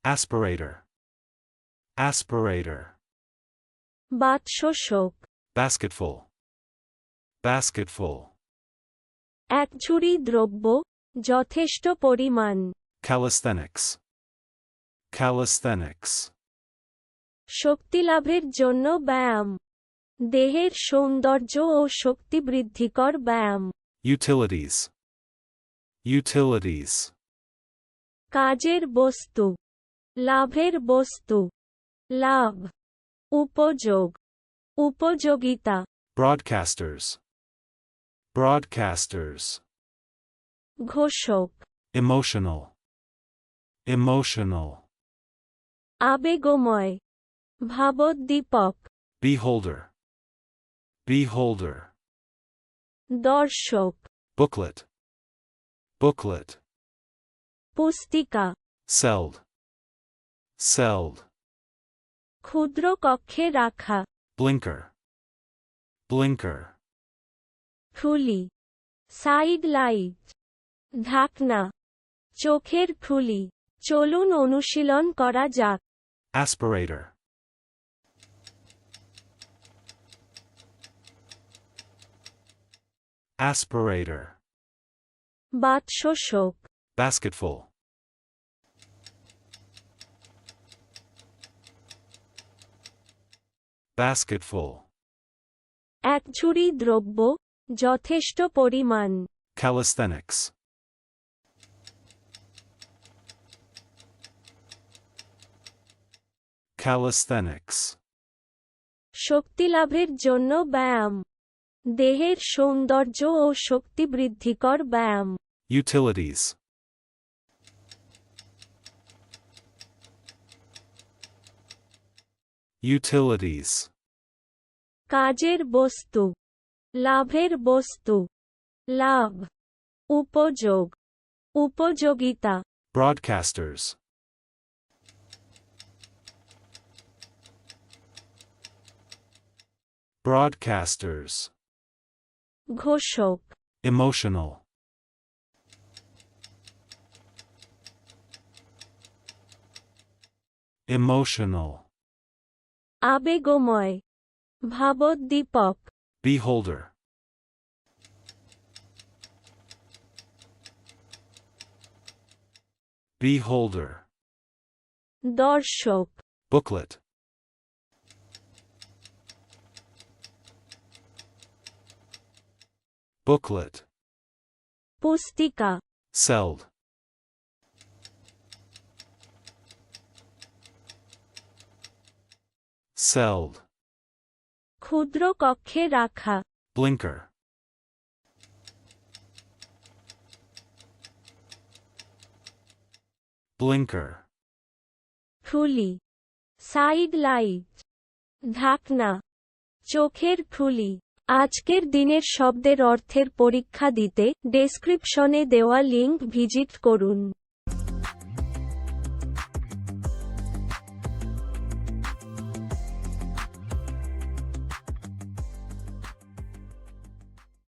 Aspirator. Aspirator. বাৎসশোক, Basketful. Basketful. একঝুড়ি দ্রব্য, যথেষ্ট পরিমাণ। Calisthenics. Calisthenics. শক্তিলাভের জন্য ব্যায়াম, দেহের সৌন্দর্য ও শক্তি বৃদ্ধিকর ব্যায়াম। Utilities. Utilities. কাজের বস্তু, লাভের বস্তু, লাভ। উপযোগ, উপযোগিতা। Broadcasters. Broadcasters. ঘোষক, Emotional. Emotional. আবেগময়, ভাবোদ্দীপক। Beholder. Beholder. দর্শক, Booklet. Booklet. পুস্তিকা। Celled. Celled. ক্ষুদ্র কক্ষে রাখা। Blinker. Blinker. খুলি, সাইড লাইট। ঢাকনা, চোখের খুলি। চলুন অনুশীলন করা যাক। Aspirator. Aspirator. বাৎসশোক, Basketful. Basketful. একঝুড়ি দ্রব্য, যথেষ্ট পরিমাণ। Calisthenics. Calisthenics. শক্তিলাভের জন্য ব্যায়াম, দেহের সৌন্দর্য ও শক্তি বৃদ্ধিকর ব্যায়াম। Utilities. Utilities. কাজের বস্তু, লাভের বস্তু, লাভ। উপযোগ, উপযোগিতা। Broadcasters. Broadcasters. ঘোষক, Emotional. Emotional. আবেগময়, ভাবোদ্দীপক। Beholder. Beholder. দর্শক, Booklet. Booklet. পুস্তিকা। Celled. Celled. ক্ষুদ্র কক্ষে রাখা। Blinker. Blinker. খুলি, সাইড লাইট। ঢাকনা, চোখের খুলি। আজকের দিনের শব্দের অর্থের পরীক্ষা দিতে ডেসক্রিপশনে দেওয়া লিংক ভিজিট করুন।